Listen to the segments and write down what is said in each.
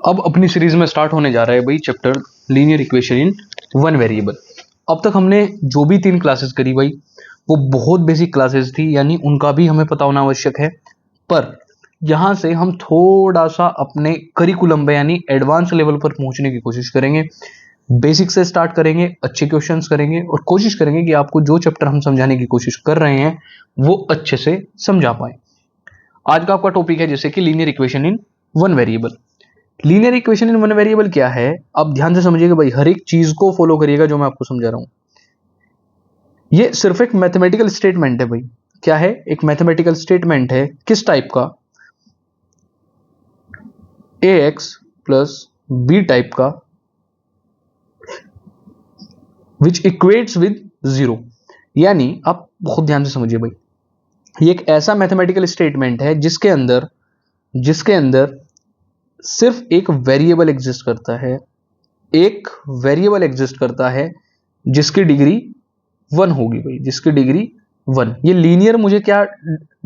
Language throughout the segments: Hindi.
अब अपनी सीरीज में स्टार्ट होने जा रहा है भाई chapter linear equation in one variable. अब तक हमने जो भी 3 क्लासेस करी भाई वो बहुत बेसिक क्लासेस थी, यानी उनका भी हमें पता होना आवश्यक है। पर यहाँ से हम थोड़ा सा अपने करिकुलम पे यानी एडवांस लेवल पर पहुंचने की कोशिश करेंगे। बेसिक से स्टार्ट करेंगे, अच्छे क्वेश्चंस करेंगे और कोशिश करेंगे कि आपको जो चैप्टर हम समझाने की कोशिश कर रहे हैं वो अच्छे से समझा पाए। आज का आपका टॉपिक है जैसे कि linear equation in one variable. Linear equation in one variable क्या है, आप ध्यान से समझिएगा भाई, हर एक चीज को फॉलो करिएगा जो मैं आपको समझा रहा हूं। ये सिर्फ एक मैथमेटिकल स्टेटमेंट है भाई। क्या है? एक मैथमेटिकल स्टेटमेंट है। किस टाइप का? ax प्लस बी टाइप का विच इक्वेट्स विद 0। यानी आप बहुत ध्यान से समझिए भाई, ये एक ऐसा मैथमेटिकल स्टेटमेंट है जिसके अंदर सिर्फ एक वेरिएबल एग्जिस्ट करता है। एक वेरिएबल एग्जिस्ट करता है जिसकी डिग्री 1 होगी भाई, जिसकी डिग्री 1। ये लीनियर मुझे क्या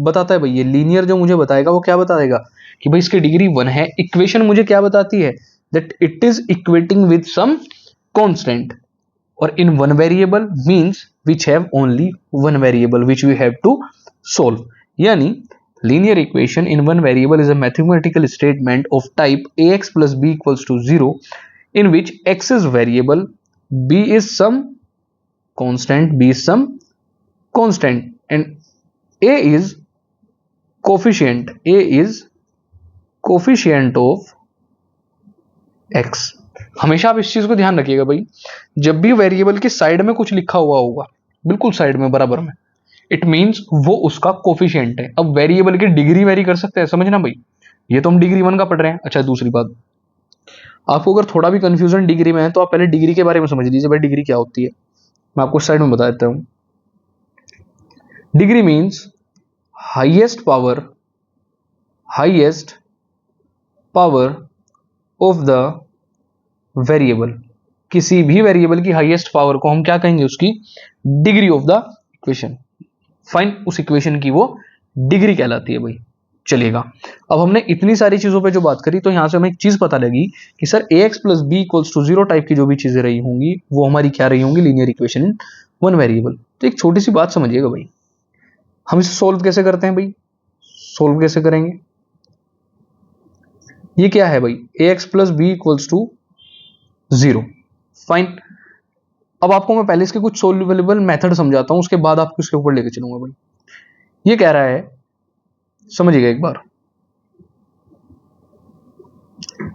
बताता है भाई? ये लीनियर जो मुझे बताएगा वो क्या बताएगा कि भाई इसकी डिग्री 1 है। इक्वेशन मुझे क्या बताती है? That it is equating with some constant, और in one variable means which have only one variable which we have to solve. यानी linear equation in one variable is a mathematical statement of type ax plus b equals to 0 in which x is variable, b is some constant, and a is coefficient of x। हमेशा आप इस चीज को ध्यान रखिएगा भाई, जब भी वेरिएबल के साइड में कुछ लिखा हुआ होगा, बिल्कुल साइड में बराबर में, इट मींस वो उसका कोफिशिएंट है। अब वेरिएबल की डिग्री वेरी कर सकते हैं, समझना भाई। ये तो हम डिग्री 1 का पढ़ रहे हैं। अच्छा, दूसरी बात, आपको अगर थोड़ा भी कंफ्यूजन डिग्री में है तो आप पहले डिग्री के बारे में समझ लीजिए भाई, डिग्री क्या होती है। मैं आपको साइड में बता देता हूं। Degree means highest power of the variable. किसी भी वेरिएबल की हाईएस्ट पावर को हम क्या कहेंगे? उसकी degree of the equation. Fine, उस इक्वेशन की वो डिग्री कहलाती है भाई। चलिएगा, अब हमने इतनी सारी चीजों पे जो बात करी तो यहां से हमें एक चीज पता लगी कि sir ax plus B equals to 0 type की जो भी चीजें रही होंगी वो हमारी क्या रही होंगी? Linear equation in one variable. तो एक छोटी सी बात समझिएगा भाई, हम इसे सोल्व कैसे करते हैं भाई? सोल्व कैसे करेंगे? ये क्या है भाई? ax plus B equals to 0। Fine, अब आपको मैं पहले इसके कुछ सोल्यूबल मेथड समझाता हूं, उसके बाद आपको इसके ऊपर लेके चलूंगा भाई। ये कह रहा है, समझिएगा एक बार,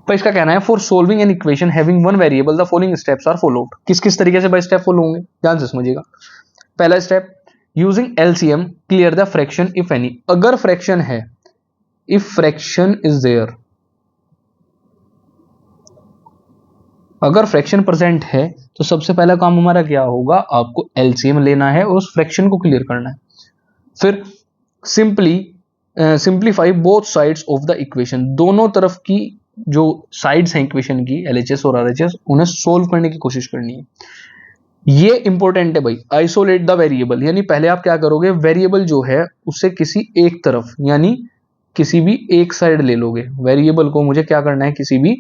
तो इसका कहना है for solving an equation having one variable the following steps are followed. किस किस तरीके से भाई स्टेप फॉलो होंगे? ध्यान से समझिएगा। पहला step, using LCM clear the fraction if any. अगर फ्रैक्शन है, इफ फ्रैक्शन इज देयर, अगर फ्रैक्शन प्रेजेंट है तो सबसे पहला काम हमारा क्या होगा? आपको एलसीएम लेना है और उस फ्रैक्शन को क्लियर करना है। फिर simplify both sides of the equation. दोनों तरफ की जो साइड्स हैं इक्वेशन की, एलएचएस और आरएचएस, उन्हें सोल्व करने की कोशिश करनी है। ये इंपॉर्टेंट है भाई। आइसोलेट द वेरिएबल, यानी पहले आप क्या करोगे? वेरिएबल जो है उससे किसी एक तरफ यानी किसी भी एक साइड ले लोगे। वेरिएबल को मुझे क्या करना है? किसी भी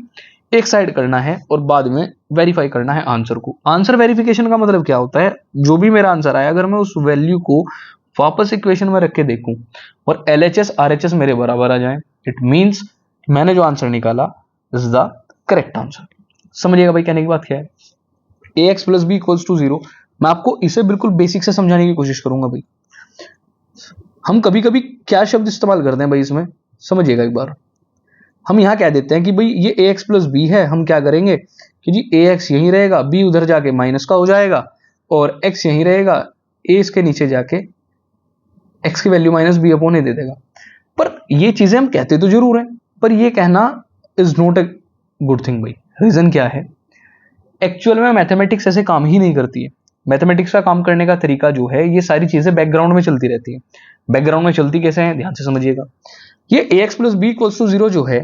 एक साइड करना है और बाद में वेरीफाई करना है आंसर को। आंसर वेरिफिकेशन का मतलब क्या होता है? जो भी मेरा आंसर आया, अगर मैं उस वैल्यू को वापस इक्वेशन में रख के देखूं और एलएचएस आरएचएस मेरे बराबर आ जाए, इट मींस मैंने जो आंसर निकाला इज द करेक्ट आंसर। समझिएगा भाई कहने की बात क्या है। ax plus B equals to 0, मैं आपको इसे बिल्कुल बेसिक से समझाने की कोशिश करूंगा भाई। हम कभी कभी क्या शब्द इस्तेमाल करते हैं भाई इसमें, समझिएगा एक बार। हम यहां कह देते हैं कि भाई ये ax प्लस बी है, हम क्या करेंगे कि जी ax यहीं रहेगा, b उधर जाके माइनस का हो जाएगा, और x यहीं रहेगा, a इसके नीचे जाके x की वैल्यू माइनस बी अपॉन ए दे देगा। पर ये चीजें हम कहते तो जरूर है, पर ये कहना is not a good thing भाई। रीजन क्या है? एक्चुअल में मैथमेटिक्स ऐसे काम ही नहीं करती है। मैथमेटिक्स का काम करने का तरीका जो है, ये सारी चीजें बैकग्राउंड में चलती रहती है। बैकग्राउंड में चलती कैसे है? ध्यान से समझिएगा। ये ax plus B equals to 0 जो है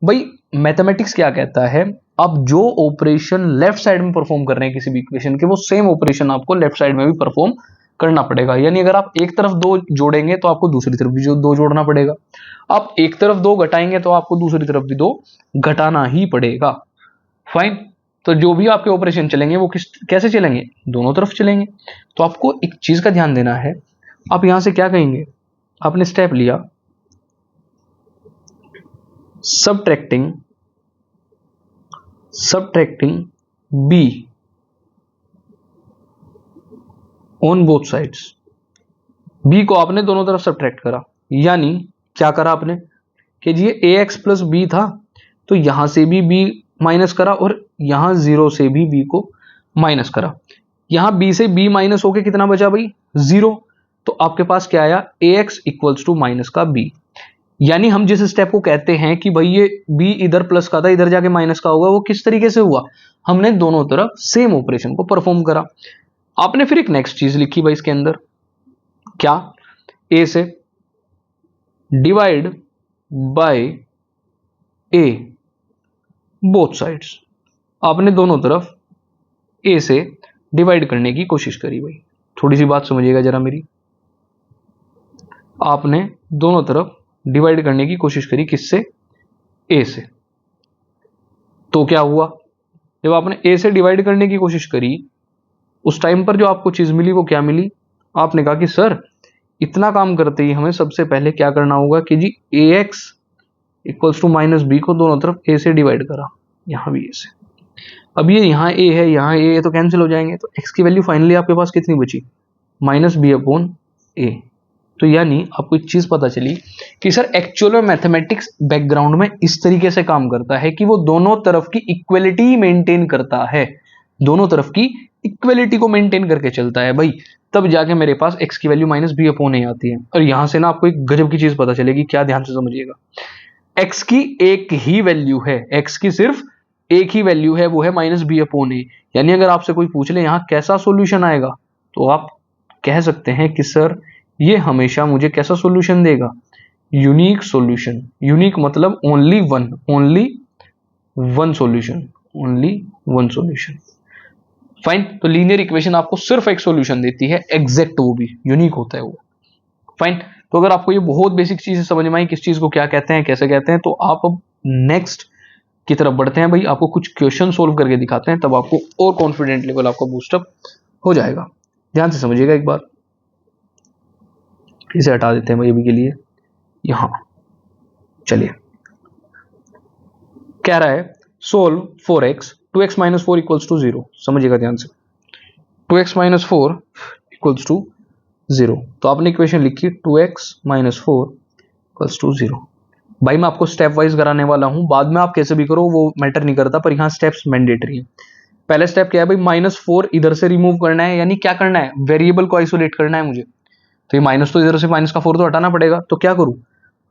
भाई, मैथमेटिक्स क्या कहता है? आप जो ऑपरेशन लेफ्ट साइड में परफॉर्म कर रहे हैं किसी भी इक्वेशन के, वो सेम ऑपरेशन आपको लेफ्ट साइड में भी परफॉर्म करना पड़ेगा। यानी अगर आप एक तरफ 2 जोड़ेंगे तो आपको दूसरी तरफ भी 2 जोड़ना पड़ेगा, आप एक तरफ 2 घटाएंगे तो आपको दूसरी तरफ भी 2 घटाना ही पड़ेगा। फाइन। तो जो भी आपके ऑपरेशन चलेंगे वो कैसे चलेंगे, दोनों तरफ चलेंगे। तो आपको एक चीज का ध्यान देना है, आप यहां से क्या कहेंगे, आपने स्टेप लिया subtracting b on both sides. b को आपने दोनों तरफ सबट्रैक्ट करा, यानी क्या करा आपने कि जी ये ax प्लस बी था, तो यहां से भी b माइनस करा और यहां 0 से भी b को माइनस करा। यहां b से b माइनस होके कितना बचा भाई, 0। तो आपके पास क्या आया, ax इक्वल्स टू माइनस का b। यानी हम जिस स्टेप को कहते हैं कि भाई ये b इधर प्लस का था इधर जाके माइनस का होगा, वो किस तरीके से हुआ, हमने दोनों तरफ सेम ऑपरेशन को परफॉर्म करा। आपने फिर एक नेक्स्ट चीज लिखी भाई इसके अंदर, क्या, a से divide by a both sides. आपने दोनों तरफ a से डिवाइड करने की कोशिश करी भाई। थोड़ी सी बात समझिएगा जरा मेरी, आपने दोनों तरफ डिवाइड करने की कोशिश करी, किससे, a से। तो क्या हुआ, जब आपने a से डिवाइड करने की कोशिश करी उस टाइम पर जो आपको चीज मिली वो क्या मिली, आपने कहा कि सर इतना काम करते ही हमें सबसे पहले क्या करना होगा कि जी ax equals to minus B को दोनों तरफ a से डिवाइड करा, यहां भी a से। अब ये यहाँ a है यहाँ a है तो कैंसिल हो जाएंगे, तो x की वैल्यू फाइनली आपके पास कितनी बची, माइनस बी अपॉन a। तो यानी आपको एक चीज पता चली कि सर एक्चुअल में मैथमेटिक्स बैकग्राउंड में इस तरीके से काम करता है कि वो दोनों तरफ की इक्वलिटी मेंटेन करता है, दोनों तरफ की इक्वलिटी को मेंटेन करके चलता है भाई, तब जाके मेरे पास x की value minus B upon a आती है। और यहां से ना आपको एक गजब की चीज पता चलेगी, क्या, ध्यान से समझिएगा। x की एक ही वैल्यू है, x की सिर्फ एक ही वैल्यू है, वो है माइनस बी अपॉन ए। यानी अगर आपसे कोई पूछ ले यहाँ कैसा सॉल्यूशन आएगा, तो आप कह सकते हैं कि सर ये हमेशा मुझे कैसा सॉल्यूशन देगा, यूनिक सॉल्यूशन। यूनिक मतलब only one solution, only one solution. Fine. तो लीनियर इक्वेशन आपको सिर्फ एक सॉल्यूशन देती है, एग्जैक्ट, वो भी यूनिक होता है वो। फाइन। तो अगर आपको ये बहुत बेसिक चीजें समझ में आई, किस चीज को क्या कहते हैं कैसे कहते हैं, तो आप अब नेक्स्ट की तरफ बढ़ते हैं भाई। आपको कुछ क्वेश्चन सोल्व करके दिखाते हैं, तब आपको और कॉन्फिडेंट लेवल आपका बूस्टअप हो जाएगा। ध्यान से समझिएगा एक बार, इसे हटा देते हैं भाई अभी के लिए। यहां चलिए, कह रहा है solve 4x 2x minus 4 equals to 0। समझिएगा ध्यान से, 2x माइनस 4 इक्वल्स टू 0। तो आपने इक्वेशन लिखी 2x माइनस 4 इक्वल्स टू 0। भाई मैं आपको स्टेप वाइज कराने वाला हूं, बाद में आप कैसे भी करो वो मैटर नहीं करता, पर यहां स्टेप्स मैंडेटरी है। पहले स्टेप क्या है भाई, -4 इधर से रिमूव करना है, यानी क्या करना है, वेरिएबल को आइसोलेट करना है मुझे। तो ये माइनस, तो इधर से माइनस का 4 तो हटाना पड़ेगा, तो क्या करूं,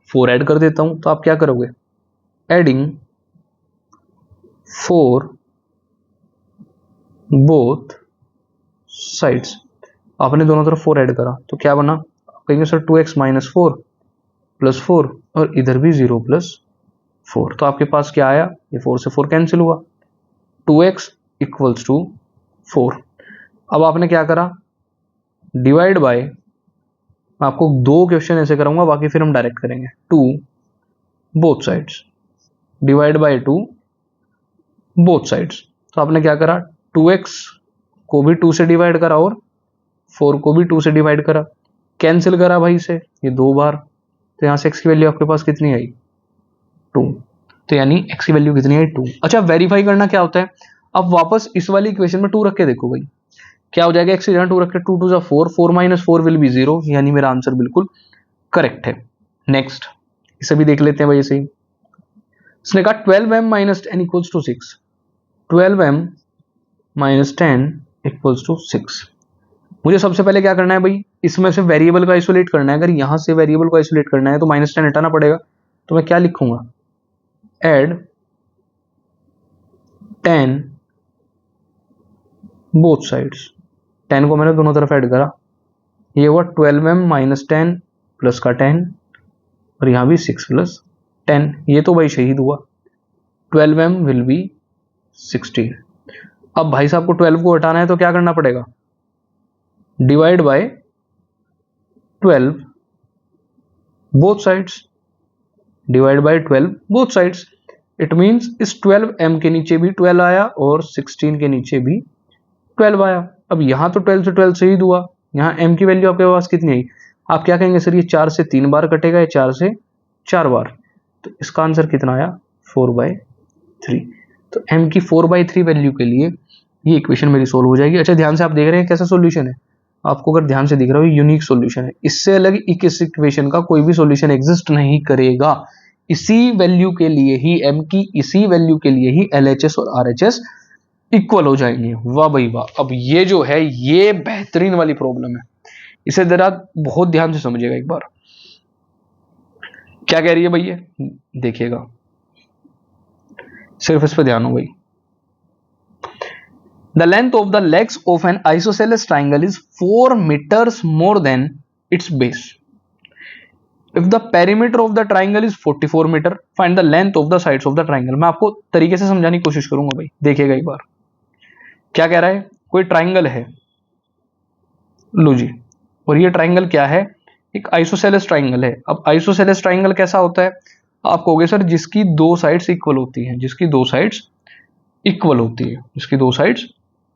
4 ऐड कर देता हूं। तो आप क्या करोगे, एडिंग 4 बोथ साइड्स। आपने दोनों तरफ 4 ऐड करा तो क्या बना, कहेंगे सर 2x माइनस 4 प्लस 4 और इधर भी 0 प्लस 4। तो आपके पास क्या आया, ये 4 से 4 कैंसिल हुआ, 2x इक्वल्स टू 4। अब आपने क्या करा, डिवाइड बाय, मैं आपको 2 क्वेश्चन ऐसे कराऊंगा, बाकी फिर हम डायरेक्ट करेंगे, 2 both sides, divide by 2 both sides. तो आपने क्या करा, 2x को भी 2 से डिवाइड करा और 4 को भी 2 से डिवाइड करा, कैंसिल करा भाई से ये 2 बार, तो यहां से x की वैल्यू आपके पास कितनी आई, 2। तो यानी x की वैल्यू कितनी आई, 2। अच्छा, वेरीफाई करना क्या होता है, अब वापस इस वाली इक्वेशन में 2 रख के देखो भाई, क्या हो जाएगा, x की जगह 2 रख के 2 2 4, 4 माइनस 4 विल बी 0, यानी मेरा आंसर बिल्कुल करेक्ट है। नेक्स्ट इसे भी देख लेते हैं भाई, सही। इसने कहा 12m minus 10 equals to 6, 12m minus 10 equals to 6। मुझे सबसे पहले क्या करना है भाई, इसमें से वेरिएबल को आइसोलेट करना है। अगर यहां से वेरिएबल को आइसोलेट करना है तो -10 हटाना पड़ेगा। तो मैं क्या लिखूंगा, एड 10 बोथ साइड्स। 10 को मैंने दोनों तरफ ऐड करा, ये हुआ 12m माइनस 10 प्लस का 10 और यहां भी 6 प्लस 10, ये तो भाई शहीद हुआ, 12m विल बी 16। अब भाई साहब को 12 को हटाना है तो क्या करना पड़ेगा, divide by 12 both sides, divide by 12 both sides. It means इस 12m के नीचे भी 12 आया और 16 के नीचे भी 12 आया। अब यहां तो 12 से 12 से ही हुआ, यहाँ m की वैल्यू आपके पास कितनी आई? आप क्या कहेंगे सर ये 4 से 3 बार कटेगा, या 4 से 4 बार, तो इसका आंसर कितना आया? 4/3। तो m की 4/3 वैल्यू के लिए ये इक्वेशन मेरी सोल्व हो जाएगी। अच्छा ध्यान से आप देख रहे हैं कैसा सॉल्यूशन है, आपको अगर ध्यान से दिख रहा हो यूनिक सॉल्यूशन है, इससे अलग इस इक्वेशन का कोई भी सॉल्यूशन एग्जिस्ट नहीं करेगा। इसी वैल्यू के लिए ही m की इसी वैल्यू के लिए ही LHS और RHS इक्वल हो जाएंगे। वाह भाई वाह। अब ये जो है ये बेहतरीन वाली प्रॉब्लम है, इसे जरा बहुत ध्यान से समझिएगा एक बार। क्या कह रही है भैया, देखिएगा, सिर्फ इस पर ध्यान हो भाई। The length of the legs of an isosceles triangle is 4 meters more than its base. If the perimeter of the triangle is 44 meter, find the length of the sides of the triangle. मैं आपको तरीके से समझाने की कोशिश करूंगा भाई, देखिएगा एक बार। क्या कह रहा है, कोई ट्राइंगल है, लो जी, और ये ट्राइंगल क्या है? एक आइसोसेलेस ट्राइंगल है। अब आइसोसेलेस ट्राइंगल कैसा होता है? आप कहोगे सर जिसकी दो साइड्स इक्वल होती हैं, जिसकी दो साइड्स इक्वल होती है, जिसकी दो साइड्स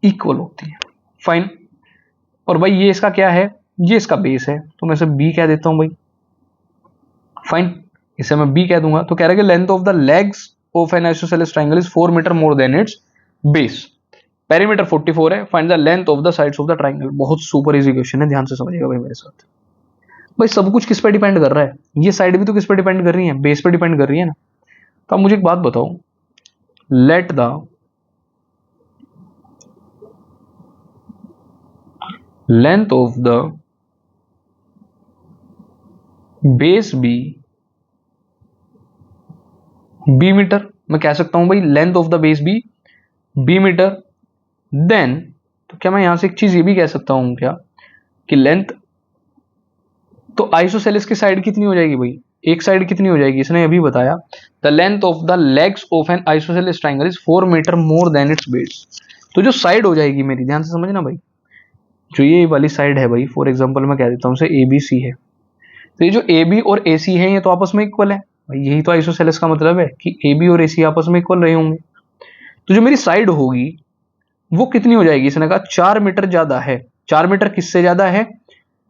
इक्वल होती है, फाइन। और भाई ये इसका क्या है? ये इसका बेस है, तो मैं इसे बी कह देता हूं भाई, फाइन, इसे मैं बी कह दूंगा। तो कह रहा है कि length of the legs of an isosceles triangle is 4 metre more than its base, perimeter 44 है, find the length of the sides of the triangle. बहुत सुपर इजी क्वेश्चन है, ध्यान से समझिएगा भाई मेरे साथ। भाई सब कुछ किस पे डिपेंड कर रहा है? ये साइड भी तो किस पे डिपेंड कर रही है? बेस पे डिपेंड कर रही है ना। तो अब मुझे एक बात बताओ, let the length of the base B metre, मैं कह सकता हूं भाई length of the base B metre, then तो क्या मैं यहां से एक चीज ये भी कह सकता हूं क्या कि लेंथ, तो आइसोसेलेस की साइड कितनी हो जाएगी भाई? एक साइड कितनी हो जाएगी? इसने अभी बताया the length of the legs of an isosceles triangle is 4 metre more than its base. तो जो साइड हो जाएगी मेरी, ध्यान से समझना भाई, जो ये वाली साइड है भाई, फॉर एग्जांपल मैं कह देता हूं से ABC है, तो ये जो AB और AC है ये तो आपस में इक्वल है भाई, यही तो आइसोसेलेस का मतलब है कि AB और AC आपस में इक्वल रहे होंगे। तो जो मेरी साइड होगी वो कितनी हो जाएगी? इसने कहा 4 मीटर ज्यादा है। 4 मीटर किससे ज्यादा है?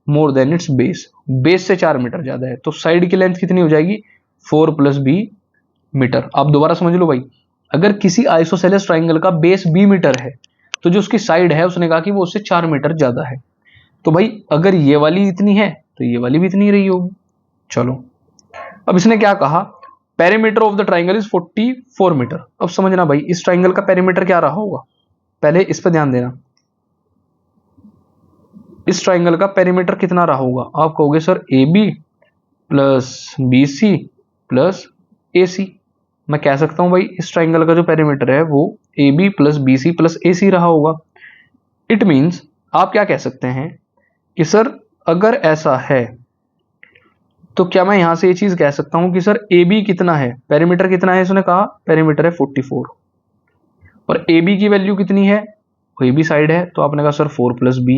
मोर देन इट्स बेस, बेस से 4 मीटर ज्यादा है। तो साइड की लेंथ कितनी हो जाएगी? 4 + b मीटर। आप दोबारा समझ लो भाई, अगर किसी आइसोसेलेस ट्राइंगल का बेस b मीटर है, तो जो उसकी साइड है उसने कहा कि वो उससे 4 मीटर ज्यादा है। तो भाई अगर ये वाली इतनी है तो ये वाली भी इतनी रही होगी। चलो अब इसने क्या कहा, perimeter of the triangle is 44 metre. अब समझना भाई इस ट्राइंगल का पेरीमीटर क्या रहा होगा, पहले इस पर ध्यान देना। इस ट्राइंगल का पेरीमीटर कितना रहा होगा? आप कहोगे सर AB + BC + AC। मैं कह सकता हूं भाई इस ट्राइंगल का जो पेरीमीटर है वो AB + BC + AC रहा होगा। इट मींस आप क्या कह सकते हैं कि सर अगर ऐसा है तो क्या मैं यहां से ये चीज कह सकता हूं कि सर AB कितना है, पेरीमीटर कितना है? इसने कहा पेरीमीटर है 44, और AB की वैल्यू कितनी है? वो AB साइड है, तो आपने कहा सर 4 + b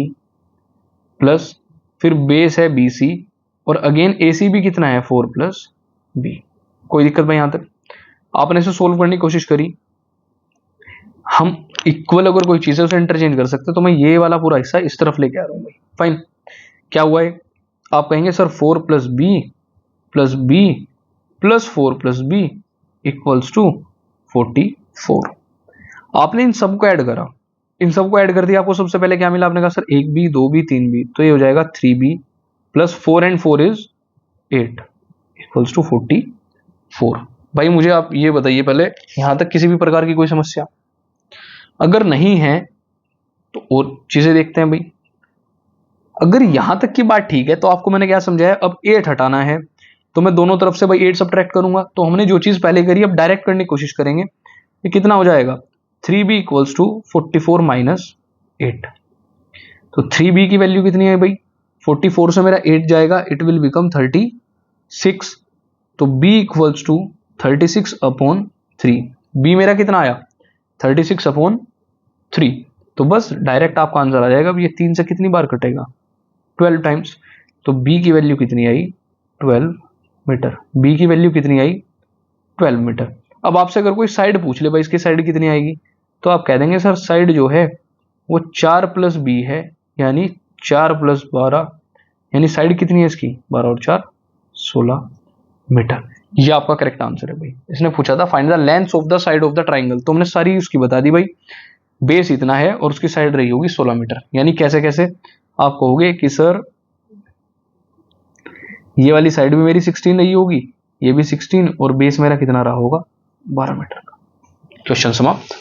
प्लस फिर बेस है BC, और अगेन AC भी कितना है? 4 + b। कोई दिक्कत भाई? यहां तक आपने इसे सोल्व करने की कोशिश करी, हम इक्वल अगर कोई चीज है उसे इंटरचेंज कर सकते, तो मैं ये वाला पूरा हिस्सा इस तरफ लेके आ रहा हूं भाई, फाइन। क्या हुआ है? आप कहेंगे सर 4 + b + b + 4 + b = 44। आपने इन सबको ऐड करा, इन सबको ऐड कर दिया, आपको सबसे पहले क्या मिला? आपने कहा सर 1b 2b 3b, तो ये हो जाएगा 3b + 4 and 4 is 8 = 44। भाई मुझे आप ये बताइए पहले, यहां तक किसी भी प्रकार की कोई समस्या? अगर नहीं है तो और चीजें देखते हैं भाई। अगर यहां तक की बात ठीक है तो आपको मैंने क्या समझाया, अब 8 हटाना है तो मैं दोनों तरफ से भाई 8 सब्ट्रैक्ट करूंगा। तो हमने जो चीज पहले करी अब डायरेक्ट करने की कोशिश करेंगे। ये कितना हो जाएगा? 3b = 44 - 8। तो 3b की वैल्यू कितनी है भाई? 44 से मेरा 8 जाएगा, इट विल बिकम 36। तो b = 36/3। b मेरा कितना आया? 36/3। तो बस डायरेक्ट आपका आंसर आ जाएगा। अब ये 3 से कितनी बार कटेगा? 12 टाइम्स। तो बी की वैल्यू कितनी आई 12 मीटर, बी की वैल्यू कितनी आई 12 मीटर। अब आपसे अगर कोई साइड पूछ ले भाई इसकी साइड कितनी आएगी, तो आप कह देंगे सर साइड जो है वो 4 प्लस बी है, यानी 4 प्लस 12, यानी साइड कितनी है इसकी 12 और 4 16 मीटर। ये आपका करेक्ट आंसर है भाई। इसने पूछा था find the length of the side of the triangle, तो हमने सारी उसकी बता दी भाई। बेस इतना है और उसकी साइड रही होगी 16 मीटर। यानी कैसे कैसे आप कहोगे कि सर ये वाली साइड भी मेरी 16 रही होगी, ये भी 16, और बेस मेरा कितना रहा होगा 12 मीटर का। क्वेश्चन समाप्त।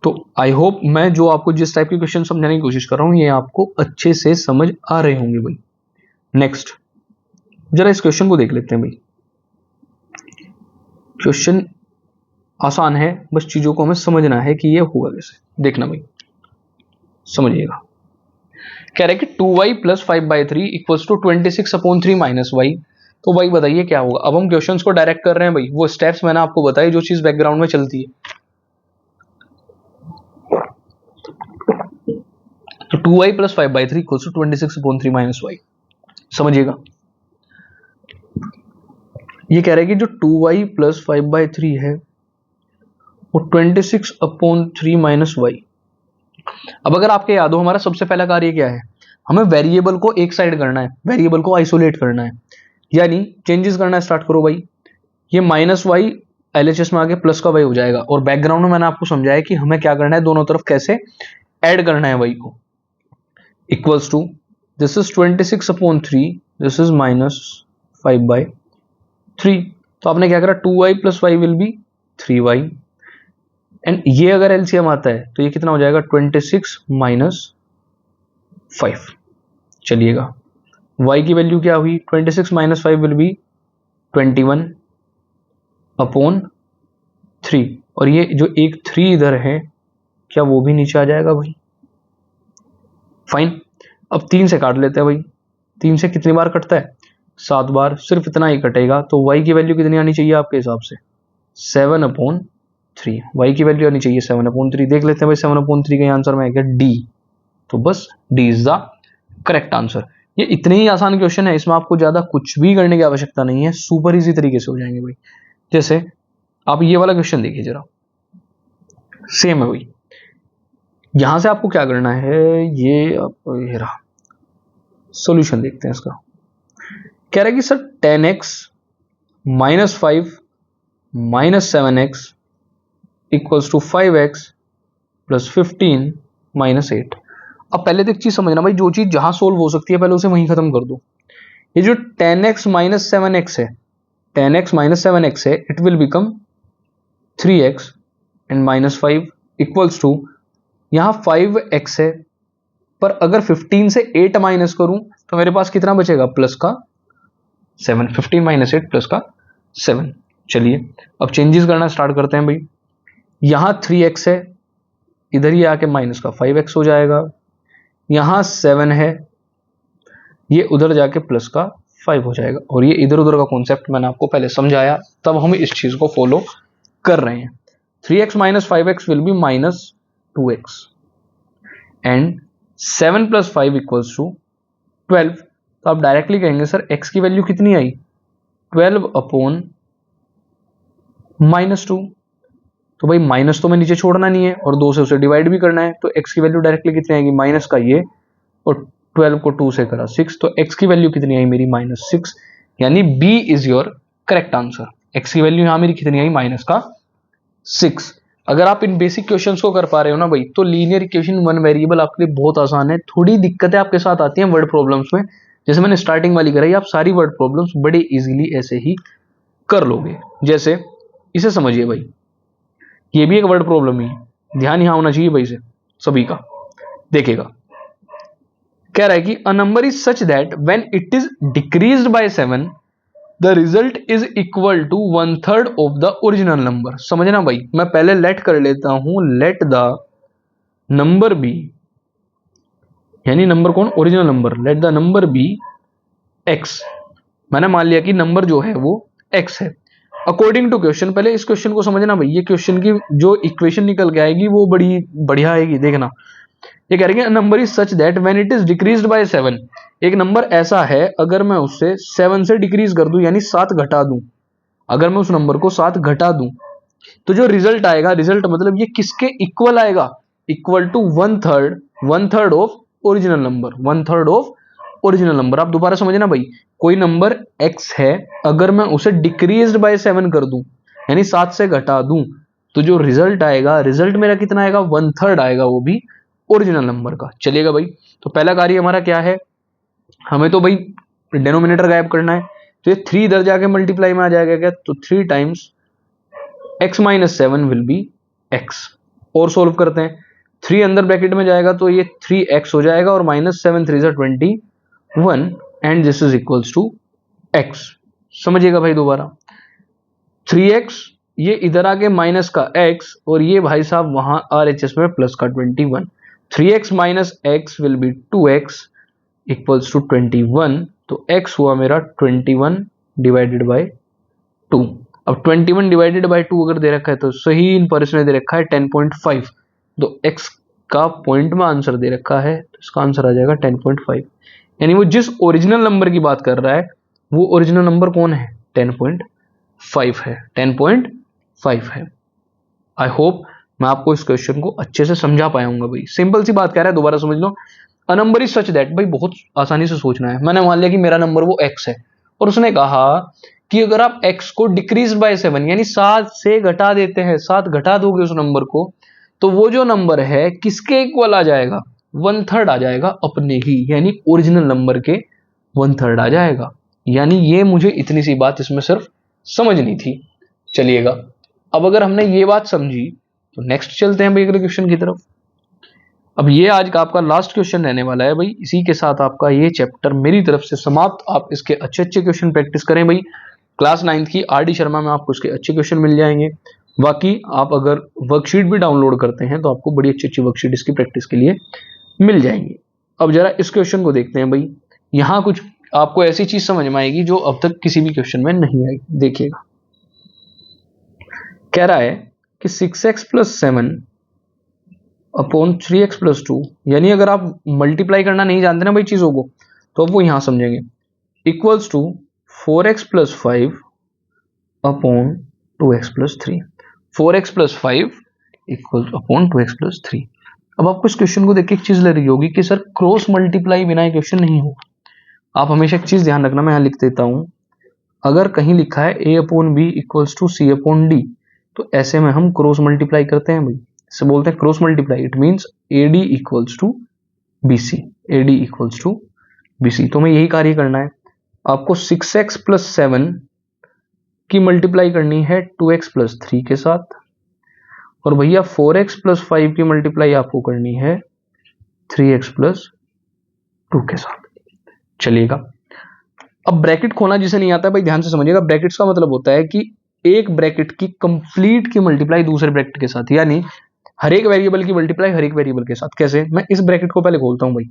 तो आई होप मैं जो आपको जिस टाइप के क्वेश्चन समझाने की कोशिश कर रहा हूं ये आपको अच्छे से समझ आ रहे होंगे भाई। नेक्स्ट जरा इस क्वेश्चन को देख लेते हैं भाई। क्वेश्चन आसान है, बस चीजों को हमें समझना है कि ये होगा कैसे। देखना भाई, समझिएगा। कह रहे कि 2y plus 5/3 equals to 26/3 minus Y. तो भाई बताइए क्या होगा। अब हम क्वेश्चंस को डायरेक्ट कर रहे हैं भाई, वो स्टेप्स मैंने आपको बताई जो चीज बैकग्राउंड में चलती है। तो 2y plus 5/3 equals to 26/3 minus Y. समझिएगा, ये कह रहे हैं कि जो 2y प्लस 5/3 है वो 26/3 माइनस वाई। अब अगर आपके याद हो हमारा सबसे पहला कार्य क्या है, हमें वेरिएबल को एक साइड करना है, वेरिएबल को आइसोलेट करना है, यानी चेंजेस करना स्टार्ट करो भाई। ये माइनस वाई एलएचएस में आके प्लस का वाई हो जाएगा, और बैकग्राउंड में मैंने आपको समझाया कि हमें क्या करना है, दोनों तरफ कैसे ऐड करना है वाई को। Equals to this is 26/3, this is minus 5/3। तो आपने क्या करा, 2y plus Y will be 3y, and ये अगर एलसीएम आता है तो ये कितना हो जाएगा 26 माइनस 5। चलिएगा, y की वैल्यू क्या हुई 26 माइनस 5 विल बी 21/3, और ये जो एक 3 इधर है क्या वो भी नीचे आ जाएगा भाई। फाइन, अब 3 से काट लेते हैं भाई। 3 से कितनी बार कटता है 7 बार, सिर्फ इतना ही कटेगा। तो y की वैल्यू कितनी आनी चाहिए आपके हिसाब से 7/3। y की वैल्यू आनी चाहिए 7/3। देख लेते हैं भाई 7/3 का आंसर में आएगा डी। तो बस D is the correct answer. ये इतने ही आसान क्वेश्चन है, इसमें आपको ज्यादा कुछ भी करने की आवश्यकता नहीं है, सुपर इजी तरीके से हो जाएंगे भाई। जैसे आप ये वाला क्वेश्चन देखिए जरा, सेम है भाई। यहां से आपको क्या करना है, ये रहा सॉल्यूशन, देखते हैं इसका। कह रहा है कि sir 10x minus 5 minus 7x equals to 5x plus 15 minus 8। अब पहले तो एक चीज समझना भाई, जो चीज जहां सोल्व हो सकती है पहले उसे वहीं खत्म कर दो। ये जो 10x माइनस 7x है, 10x माइनस 7x है, it will become 3x and minus 5 equals to, यहां 5x है, पर अगर 15 से 8 माइनस करूं तो मेरे पास कितना बचेगा प्लस का 7। 15 माइनस 8 प्लस का 7। चलिए अब चेंजेस करना स्टार्ट करते हैं भाई। यहां 3x है, इधर ही आके माइनस का 5x हो जाएगा। यहां 7 है, ये उधर जाके प्लस का 5 हो जाएगा। और ये इधर उधर का कॉन्सेप्ट मैंने आपको पहले समझाया, तब हम इस चीज को फॉलो कर रहे हैं। 3x minus 5x will be minus 2x and 7 plus 5 equals to 12। तो आप डायरेक्टली कहेंगे सर x की वैल्यू कितनी आई 12/-2। तो भाई माइनस तो मैं नीचे छोड़ना नहीं है और 2 से उसे डिवाइड भी करना है, तो x की वैल्यू डायरेक्टली कितनी आएगी माइनस का ये, और 12 को 2 से करा 6, तो x की वैल्यू कितनी आई मेरी -6, यानी b is your correct answer. x की वैल्यू यहां मेरी कितनी आई माइनस का 6। अगर आप इन बेसिक क्वेश्चंस को कर पा रहे हो ना भाई, तो लीनियर इक्वेशन वन वेरिएबल आपके लिए बहुत आसान है। थोड़ी दिक्कतें आपके साथ आती हैं वर्ड प्रॉब्लम्स में, जैसे मैंने स्टार्टिंग वाली कराई, आप सारी वर्ड प्रॉब्लम्स बड़े इजीली ऐसे ही कर लोगे। जैसे इसे समझिए भाई, ये भी एक वर्ड प्रॉब्लम ही है, ध्यान यहां होना चाहिए भाई से सभी का। देखिएगा, कह रहा है कि a number is such that when it is decreased by 7 the result is equal to 1/3 of the original number. समझना भाई, मैं पहले लेट कर लेता हूं, लेट द नंबर बी, यानी नंबर कौन original number, let the number B x। मैंने मान लिया कि नंबर जो है वो x है अकॉर्डिंग टू क्वेश्चन। पहले इस क्वेश्चन को समझना भाई, ये क्वेश्चन की जो इक्वेशन निकल के आएगी वो बड़ी बढ़िया आएगी, देखना। ये कह रहे हैं number is such that when it is decreased by 7, एक नंबर ऐसा है अगर मैं उससे 7 से डिक्रीज कर दूं यानी 7 घटा दूं, अगर मैं उस नंबर को 7 घटा दूं तो जो रिजल्ट आएगा, रिजल्ट मतलब ये किसके इक्वल आएगा, equal to one third of original number, one third of original number. आप दोबारा समझना भाई, कोई नंबर x है, अगर मैं उसे डिक्रीज्ड बाय 7 कर दूं यानी 7 से घटा दूं तो जो रिजल्ट आएगा, रिजल्ट मेरा कितना आएगा, वन थर्ड आएगा, वो भी ओरिजिनल नंबर का। चलिएगा भाई, तो पहला कार्य हमारा क्या है, हमें तो भाई डेनोमिनेटर गायब करना है, तो ये 3 इधर जाके मल्टीप्लाई में आ जाएगा क्या, तो 3 times x minus 7 will be x। और सोल्व करते हैं, 3 अंदर ब्रैकेट में जाएगा तो ये 3x हो जाएगा और minus 7 3 21 and this is equals to x। समझिएगा भाई दोबारा, 3x ये इधर आके माइनस का x और ये भाई साहब वहां RHS में प्लस का 21, 3x minus x will be 2x equals to 21, तो x हुआ मेरा 21 डिवाइडेड बाय 2। अब 21 डिवाइडेड बाय 2 अगर दे रखा है तो सही, इन पर इसने दे रखा है 10.5, तो x का पॉइंट में आंसर दे रखा है तो इसका आंसर आ जाएगा 10.5। यानी वो जिस ओरिजिनल नंबर की बात कर रहा है वो ओरिजिनल नंबर कौन है, 10.5 है, 10.5 है। आई होप मैं आपको इस क्वेश्चन को अच्छे से समझा पाया हूँ भाई, सिंपल सी बात कह रहा है, दोबारा समझ लो। A number is such that, भाई बहुत आसानी से सोचना है, मैंने मान लिया कि मेरा नंबर वो x है और उसने कहा कि अगर आप x को डिक्रीज बाय 7 यानी 7 से घटा देते हैं, 7 घटा दोगे उस नंबर को, तो वो जो नंबर है किसके इक्वल आ जाएगा, वन थर्ड आ जाएगा अपने ही, यानी ओरिजिनल नंबर के वन थर्ड आ जाएगा। यानी ये मुझे इतनी सी बात इसमें सिर्फ समझनी थी। चलिएगा, अब अगर हमने ये बात समझी तो नेक्स्ट चलते हैं भाई अगले क्वेश्चन की तरफ। अब ये आज का आपका लास्ट क्वेश्चन रहने वाला है भाई, इसी के साथ आपका ये चैप्टर मेरी तरफ से समाप्त। आप इसके अच्छे अच्छे क्वेश्चन प्रैक्टिस करें भाई, क्लास 9th की RD शर्मा में आपको इसके अच्छे क्वेश्चन मिल जाएंगे। बाकी आप अगर वर्कशीट भी डाउनलोड करते हैं तो आपको बड़ी अच्छी अच्छी वर्कशीट इसकी प्रैक्टिस के लिए मिल जाएंगी। अब जरा इस क्वेश्चन को देखते हैं भाई, यहाँ कुछ आपको ऐसी चीज समझ में आएगी जो अब तक किसी भी क्वेश्चन में नहीं आई। देखिएगा, कह रहा है कि 6x plus 7 upon 3x plus 2, यानी अगर आप मल्टीप्लाई करना नहीं जानते ना भाई चीजों को, तो आप वो यहां समझेंगे, equals to 4x plus 5 upon 2x plus 3, 4x plus 5 equal upon 2x plus 3। अब आपको इस क्वेश्चन को देख के एक चीज लग रही होगी कि सर क्रॉस मल्टीप्लाई बिना क्वेश्चन नहीं होगा। आप हमेशा एक चीज ध्यान रखना, मैं यहां लिख देता हूं, अगर कहीं लिखा है a upon B equals to C upon D, तो ऐसे में हम क्रॉस मल्टीप्लाई करते हैं भाई, इसे बोलते हैं cross multiply. It means AD equals to BC, AD equals to BC। तो हमें यही कार्य करना है, आपको 6x प्लस 7 की मल्टीप्लाई करनी है 2x प्लस 3 के साथ, और भैया 4x प्लस 5 की मल्टीप्लाई आपको करनी है 3x प्लस 2 के साथ। चलिएगा, अब ब्रैकेट खोलना जिसे नहीं आता है भाई ध्यान से समझिएगा, ब्रैकेट्स का मतलब होता है कि एक ब्रैकेट की कंप्लीट की मल्टीप्लाई दूसरे ब्रैकेट के साथ, यानी हर एक वेरिएबल की मल्टीप्लाई हर एक वेरिएबल के साथ। कैसे, मैं इस ब्रैकेट को पहले खोलता हूं भाई,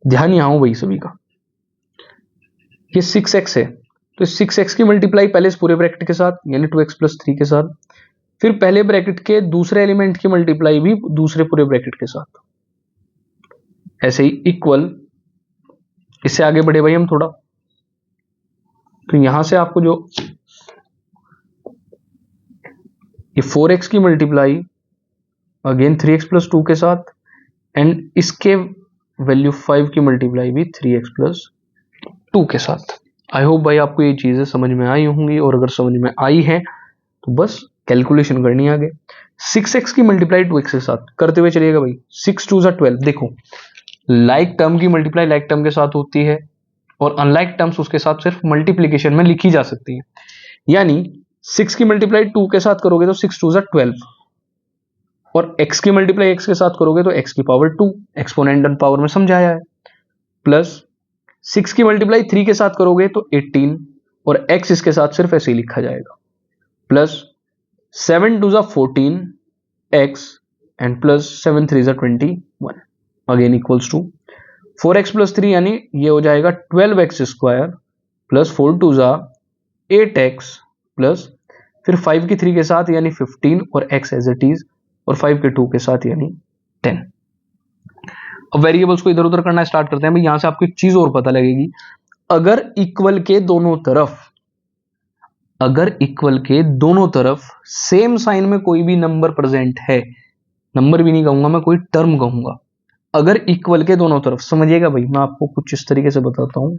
ध्यान यहां हो भाई सभी का, ये 6x है तो 6x की मल्टीप्लाई पहले इस पूरे ब्रैकेट के साथ यानी 2x प्लस 3 के साथ, फिर पहले ब्रैकेट के दूसरे एलिमेंट की मल्टीप्लाई भी दूसरे पूरे ब्रैकेट के साथ, ऐसे ही इक्वल। इससे आगे बढ़े भाई हम थोड़ा, तो यहां से आपको जो ये 4x की मल्टीप्लाई अगेन 3x प्लस 2 के साथ, एंड इसके वैल्यू 5 की मल्टीप्लाई भी 3x प्लस 2 के साथ। आई होप भाई आपको ये चीजें समझ में आई होंगी, और अगर समझ में आई है तो बस कैलकुलेशन करनी है आगे। 6x की मल्टीप्लाई 2x के साथ करते हुए चलिएगा भाई, 6 2 12। देखो, लाइक टर्म की मल्टीप्लाई लाइक टर्म के साथ होती है, और अनलाइक टर्म्स उसके साथ सिर्फ मल्टीप्लीकेशन में लिखी जा सकती है। यानी 6 की मल्टीप्लाई 2 के साथ करोगे तो 6 2 12, और x की मल्टीप्लाई x के साथ करोगे तो x की पावर 2, एक्सपोनेंशियल पावर में समझाया है, प्लस 6 की मल्टीप्लाई 3 के साथ करोगे तो 18, और x इसके साथ सिर्फ ऐसे ही लिखा जाएगा, plus 7 2 14 x and plus 7 3 21 again equals to 4x plus 3, यानी ये हो जाएगा 12x square plus 4 2 8x plus फिर 5 की 3 के साथ यानी 15, और x एज इट इज, और 5 के 2 के साथ यानी 10। अब वेरिएबल्स को इधर उधर करना स्टार्ट करते हैं भाई। यहां से आपको एक चीज और पता लगेगी, अगर इक्वल के दोनों तरफ सेम साइन में कोई भी नंबर प्रेजेंट है, नंबर भी नहीं कहूंगा मैं, कोई टर्म कहूंगा, अगर इक्वल के दोनों तरफ, समझिएगा भाई मैं आपको कुछ इस तरीके से बताता हूं।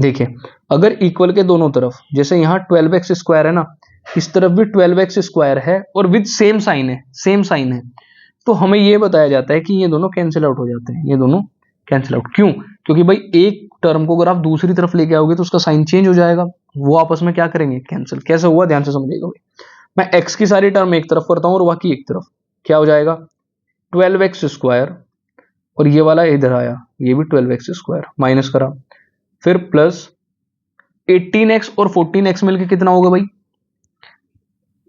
देखिए, अगर इक्वल के दोनों तरफ, जैसे यहाँ 12x² है ना, इस तरफ भी 12x² है और विद सेम साइन है, तो हमें यह बताया जाता है कि ये दोनों कैंसिल आउट हो जाते हैं, ये दोनों कैंसिल आउट। क्यों? क्योंकि भाई एक टर्म को अगर आप दूसरी तरफ लेके आओगे तो उसका साइन चेंज हो जाएगा, वो आपस में क्या करेंगे, कैंसिल। कैसे हुआ, ध्यान से समझिएगा भाई। मैं x की सारी टर्म एक तरफ करता हूं और बाकी एक तरफ, क्या हो जाएगा, 12x² और ये वाला इधर आया, ये भी 12x² माइनस करा, फिर प्लस 18x और 14x मिलके कितना होगा भाई,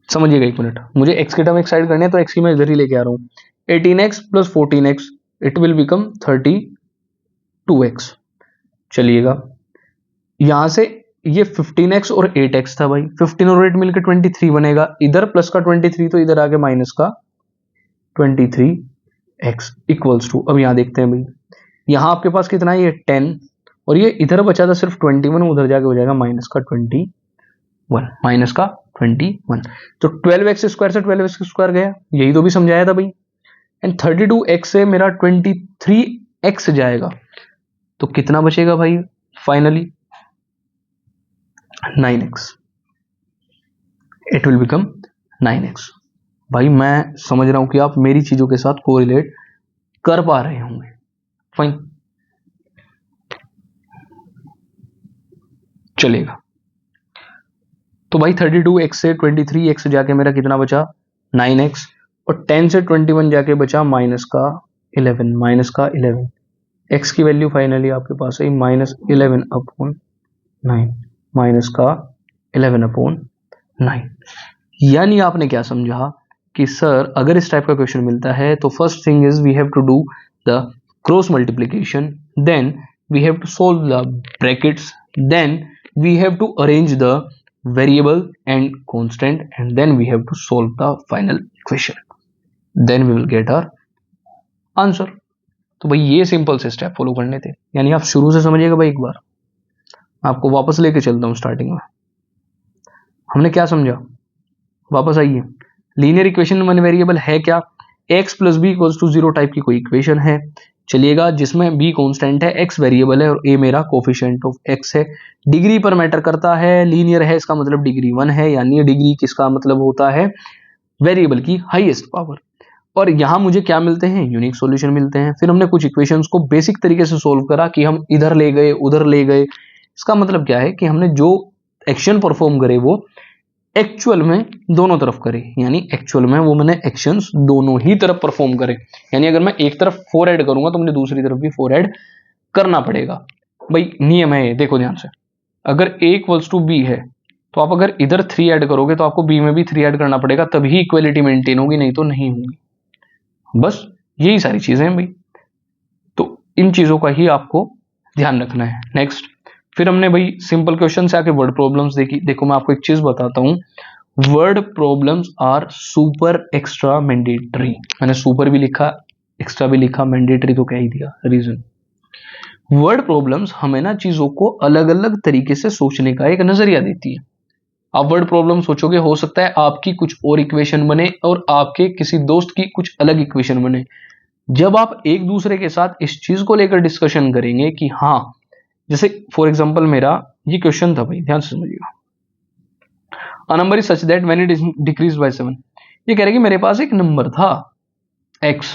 समझिएगा एक मिनट, मुझे x की टर्म एक साइड करनी है तो x की मैं इधर ही लेके आ रहा हूं। 18x plus 14x it will become 32x। चलिएगा, यहां से ये 15x और 8x था भाई, 15 और 8 मिलकर 23 बनेगा, इधर प्लस का 23 तो इधर आगे माइनस का 23x इक्वल्स टू, अब यहां देखते हैं भाई, यहां आपके पास कितना है, ये 10 और ये इधर बचा था सिर्फ 21, उधर जाके हो जाएगा माइनस का 21, तो 12x² से 12x² गया, यही तो भी समझाया था भाई। एंड 32x से मेरा 23x जाएगा, तो कितना बचेगा भाई, finally 9x, it will become 9x। भाई मैं समझ रहा हूं कि आप मेरी चीजों के साथ कोरिलेट कर पा रहे होंगे, फाइन, चलेगा। तो भाई 32x से 23x जाके मेरा कितना बचा, 9x, और 10 से 21 जाके बचा माइनस का 11, x की वैल्यू फाइनली आपके पास है -11/9, माइनस का 11/9। यानी आपने क्या समझा कि सर अगर इस टाइप का क्वेश्चन मिलता है तो first thing is we have to do the cross multiplication, then we have to solve the brackets, then we have to arrange the variable and constant, and then we have to solve the final equation, then we will get our answer। तो भाई ये सिंपल से स्टेप फॉलो करने थे, यानी आप शुरू से समझिएगा भाई। एक बार आपको वापस लेके चलता हूं, स्टार्टिंग में हमने क्या समझा, वापस आइए। लीनियर इक्वेशन वन वेरिएबल है क्या, x plus B equals to 0 type की कोई इक्वेशन है, चलिएगा, जिसमें b कांस्टेंट है, x वेरिएबल है और a मेरा कोफिशिएंट ऑफ x है। डिग्री पर मैटर करता है, लीनियर है इसका मतलब डिग्री 1 है, यानी डिग्री किसका मतलब होता है, वेरिएबल की हाईएस्ट पावर। और यहां मुझे क्या मिलते हैं, यूनिक सॉल्यूशन मिलते हैं। फिर हमने कुछ इक्वेशंस को बेसिक तरीके से सोल्व करा कि हम इधर ले गए उधर ले गए, इसका मतलब क्या है कि हमने जो एक्शन परफॉर्म करे वो एक्चुअल में दोनों तरफ करे, यानी एक्चुअल में वो मैंने एक्शंस दोनों ही तरफ परफॉर्म करे। यानी अगर मैं एक तरफ 4 ऐड करूंगा तो मुझे दूसरी तरफ भी 4 ऐड करना पड़ेगा। भाई नियम है ये, देखो ध्यान से, अगर a इक्वल्स टू बी है तो आप अगर इधर 3 ऐड करोगे तो आपको b में भी 3 ऐड करना पड़ेगा, तभी इक्वलिटी मेंटेन होगी, नहीं तो नहीं होगी। बस यही सारी चीजें हैं भाई, तो इन चीजों का ही आपको ध्यान रखना है। नेक्स्ट, फिर हमने भाई सिंपल क्वेश्चन से आके वर्ड प्रॉब्लम्स देखी। देखो मैं आपको एक चीज बताता हूं, word problems are super extra mandatory. मैंने सुपर भी लिखा, एक्स्ट्रा भी लिखा, मैंडेटरी तो कह ही दिया। रीजन, वर्ड प्रॉब्लम्स हमें ना चीजों को अलग अलग तरीके से सोचने का एक नजरिया देती है। आप वर्ड प्रॉब्लम सोचोगे, हो सकता है आपकी कुछ और इक्वेशन बने और आपके किसी दोस्त की कुछ अलग इक्वेशन बने। जब आप एक दूसरे के साथ इस चीज को लेकर डिस्कशन करेंगे कि हाँ, जैसे फॉर एग्जांपल मेरा ये क्वेश्चन था भाई, ध्यान से समझिएगा, अ number is such that when it is decreased by 7। ये कह रहे कि मेरे पास एक नंबर था x,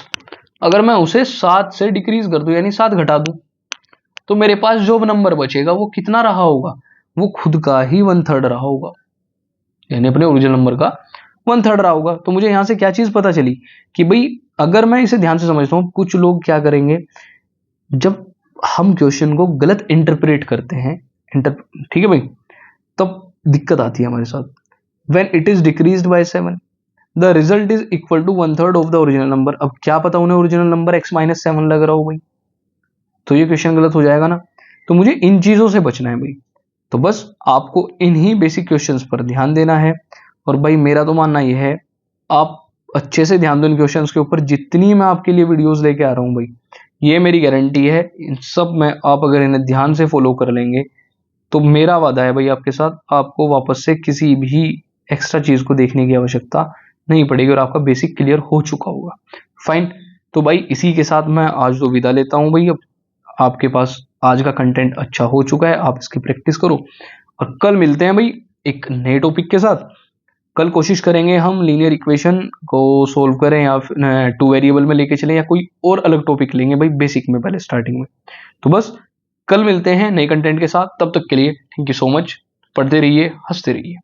अगर मैं उसे 7 से डिक्रीज कर दूं यानी 7 घटा दूं, तो मेरे पास जो नंबर बचेगा वो कितना रहा होगा, वो खुद का ही 1/3 रहा होगा, यानी अपने ओरिजिनल नंबर का 1/3 रहा होगा। तो मुझे यहां से क्या चीज पता चली कि भाई अगर मैं इसे ध्यान से समझता हूं, कुछ लोग क्या करेंगे, जब हम क्वेश्चन को गलत इंटरप्रेट करते हैं, ठीक है भाई, तब दिक्कत आती है हमारे साथ। When it is decreased by 7 the result is equal to 1/3 of the original number. अब क्या पता उन्हें ओरिजिनल नंबर x - 7 लग रहा हो भाई, तो ये क्वेश्चन गलत हो जाएगा ना। तो मुझे इन चीजों से बचना है भाई, तो बस आपको इन्हीं बेसिक क्वेश्चंस पर ध्यान देना है। और भाई मेरा तो मानना यह है, आप अच्छे से ध्यान दो इन क्वेश्चंस के ऊपर। जितनी मैं आपके लिए वीडियोस लेके आ रहा हूँ भाई, ये मेरी गारंटी है, इन सब में आप अगर इन्हें ध्यान से फॉलो कर लेंगे तो मेरा वादा है भाई आपके साथ, आपको वापस से किसी भी एक्स्ट्रा चीज को देखने की आवश्यकता नहीं पड़ेगी और आपका बेसिक क्लियर हो चुका होगा। फाइन। तो भाई इसी के साथ मैं आज तो विदा लेता हूँ भाई। अब आपके पास आज का कंटेंट अच्छा हो चुका है, आप इसकी प्रैक्टिस करो और कल मिलते हैं भाई एक नए टॉपिक के साथ। कल कोशिश करेंगे हम लीनियर इक्वेशन को सोल्व करें या फिर टू वेरिएबल में लेके चलें या कोई और अलग टॉपिक लेंगे भाई बेसिक में, पहले स्टार्टिंग में। तो बस कल मिलते हैं नए कंटेंट के साथ, तब तक के लिए थैंक यू सो मच। पढ़ते रहिए, हंसते रहिए।